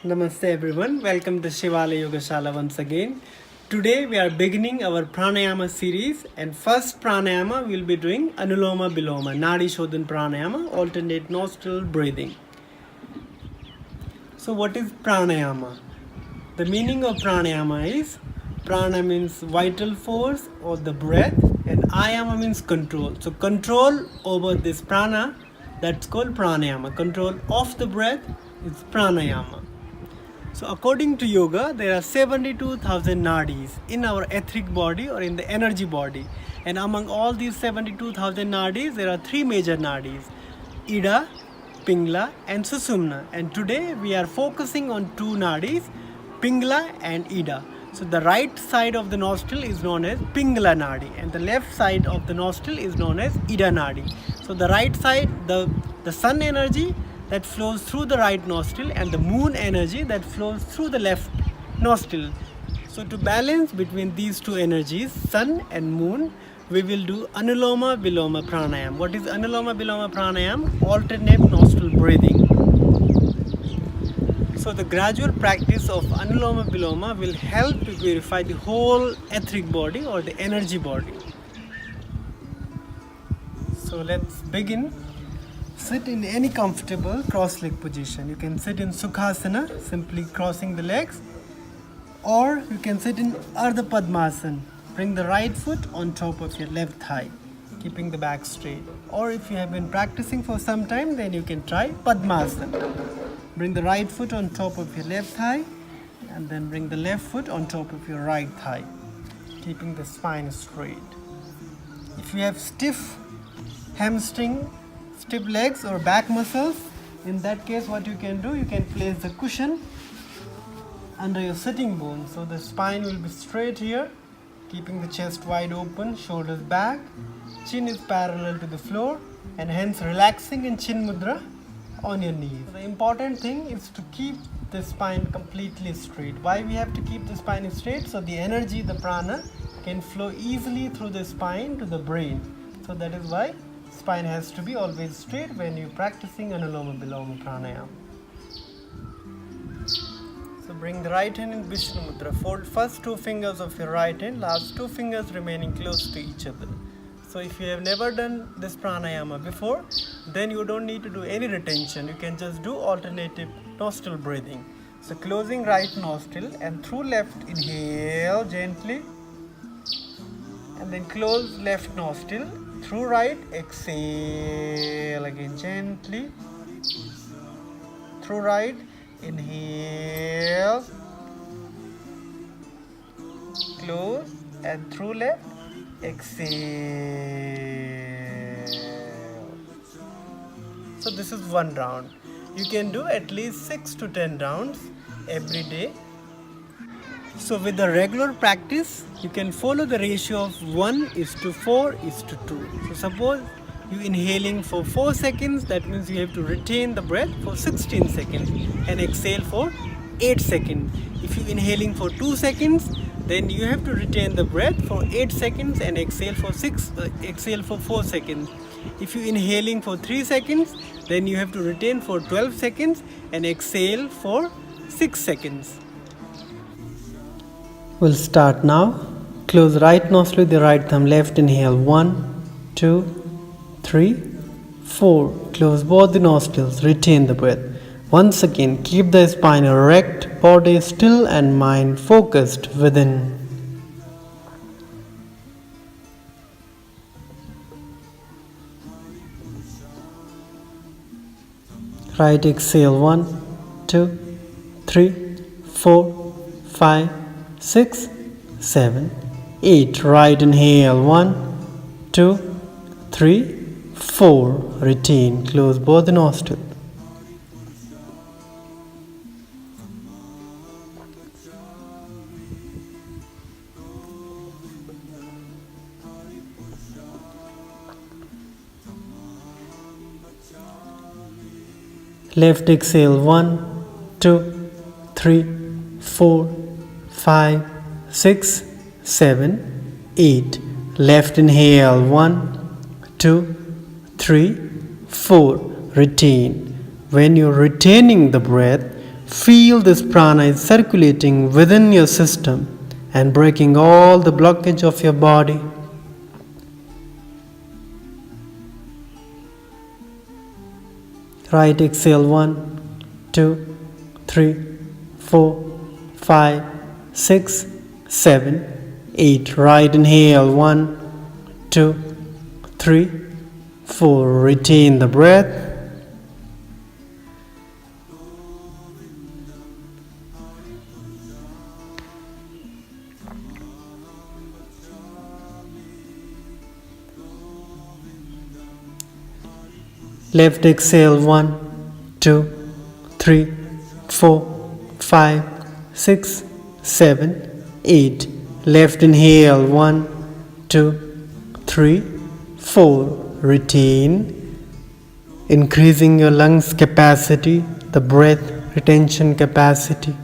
Namaste everyone, welcome to Shivalayaa Yoga Shala once again. Today we are beginning our Pranayama series, and first Pranayama we will be doing Anuloma Viloma, Nadi Shodhan Pranayama, alternate nostril breathing. So what is Pranayama? The meaning of Pranayama is, Prana means vital force or the breath, and Ayama means control. So control over this prana, that's called Pranayama. Control of the breath is Pranayama. So according to yoga, there are 72,000 nadis in our etheric body or in the energy body. And among all these 72,000 nadis, there are three major nadis, Ida, Pingla and Susumna. And today we are focusing on two nadis, Pingla and Ida. So the right side of the nostril is known as Pingla Nadi and the left side of the nostril is known as Ida Nadi. So the right side, the sun energy that flows through the right nostril and the moon energy that flows through the left nostril. So to balance between these two energies, sun and moon, we will do Anuloma Viloma Pranayam. What is Anuloma Viloma Pranayam? Alternate nostril breathing. So the gradual practice of Anuloma Viloma will help to purify the whole etheric body or the energy body. So let's begin. Sit in any comfortable cross-leg position. You can sit in Sukhasana, simply crossing the legs, or you can sit in Ardha Padmasana. Bring the right foot on top of your left thigh, keeping the back straight. Or if you have been practicing for some time, then you can try Padmasana. Bring the right foot on top of your left thigh, and then bring the left foot on top of your right thigh, keeping the spine straight. If you have stiff hamstring, stiff legs or back muscles, in that case what you can do, you can place the cushion under your sitting bone, so the spine will be straight here, keeping the chest wide open, shoulders back, chin is parallel to the floor, and hence relaxing in chin mudra on your knees. The important thing is to keep the spine completely straight. Why we have to keep the spine straight? So the energy, the prana, can flow easily through the spine to the brain. So that is why spine has to be always straight when you're practicing Anuloma Viloma Pranayam. So bring the right hand in Vishnu Mudra. Fold first two fingers of your right hand, last two fingers remaining close to each other. So if you have never done this pranayama before, then you don't need to do any retention. You can just do alternative nostril breathing. So closing right nostril and through left inhale gently, and then close left nostril. Through right, exhale again gently. Through right, inhale, close, and through left, exhale. So this is one round. You can do at least 6 to 10 rounds every day. So with the regular practice, you can follow the ratio of 1:4:2. So suppose you inhaling for 4 seconds, that means you have to retain the breath for 16 seconds and exhale for 8 seconds. If you inhaling for 2 seconds, then you have to retain the breath for 8 seconds and exhale for 4 seconds. If you inhaling for 3 seconds, then you have to retain for 12 seconds and exhale for 6 seconds. We'll start now. Close right nostril with the right thumb, left inhale 1, 2, 3, 4. Close both the nostrils, retain the breath. Once again, keep the spine erect, body still and mind focused within. Right exhale 1, 2, 3, 4, 5, 6, 7, 8. Right inhale 1, 2, 3, 4. Retain. Close both the nostrils. Left exhale 1, 2, 3, 4, 5, 6, 7, 8. Left inhale 1, 2, 3, 4. Retain. When you're retaining the breath, feel this prana is circulating within your system and breaking all the blockage of your body. Right exhale 1, 2, 3, 4, 5, 6, 7, 8. Right inhale 1, 2, 3, 4. Retain the breath. Left exhale 1, 2, 3, 4, 5, 6, 7, 8. Left inhale 1, 2, 3, 4. Retain, increasing your lungs capacity, the breath retention capacity.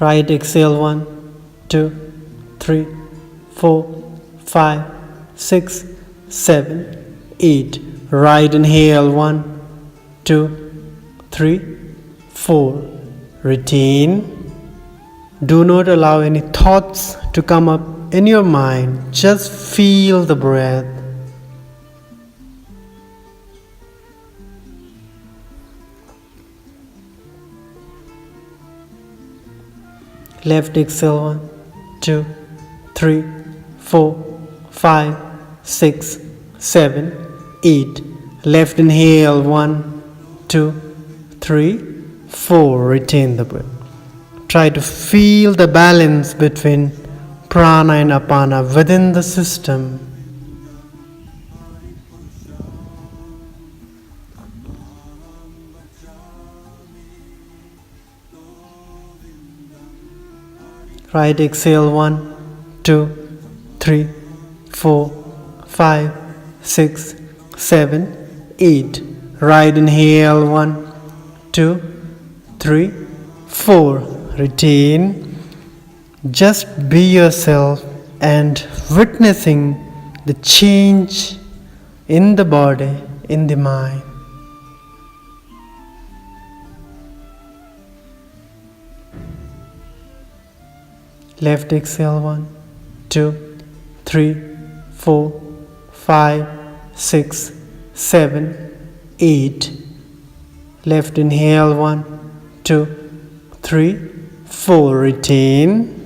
Right exhale 1, 2, 3, 4, 5, 6, 7, 8. Right inhale 1, 2, 3, 4. Retain. Do not allow any thoughts to come up in your mind. Just feel the breath. Left exhale 1, 2, 3, 4, 5, 6, 7, 8. Left inhale 1, 2, 3, 4. Retain the breath. Try to feel the balance between prana and apana within the system. Right exhale 1, 2, 3, 4, 5, 6, 7, 8. Right inhale 1, 2, 3, 4. Retain. Just be yourself and witnessing the change in the body, in the mind. Left exhale 1, 2, 3, 4, 5, 6, 7, 8. Left inhale 1, 2, 3, 4. Retain.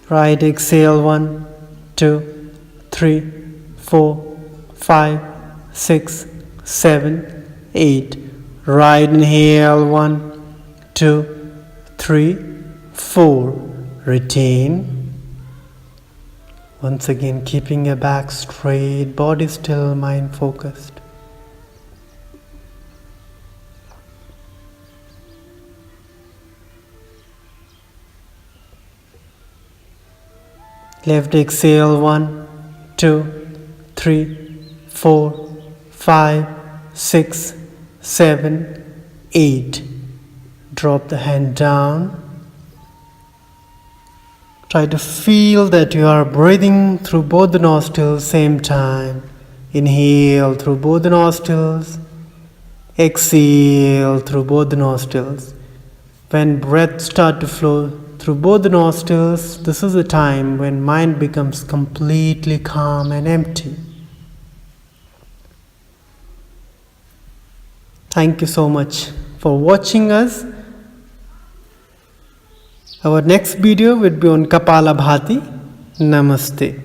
Right exhale 1, 2, 3, 4, 5, 6, 7, 8. Right inhale 1, 2, 3, 4. Retain. Once again, keeping your back straight, body still, mind focused. Left exhale 1, 2, 3, 4, 5, 6, 7, 8. Drop the hand down. Try to feel that you are breathing through both the nostrils same time. Inhale through both the nostrils. Exhale through both the nostrils. When breath starts to flow through both the nostrils, this is the time when mind becomes completely calm and empty. Thank you so much for watching us. Our next video will be on Kapalabhati. Namaste.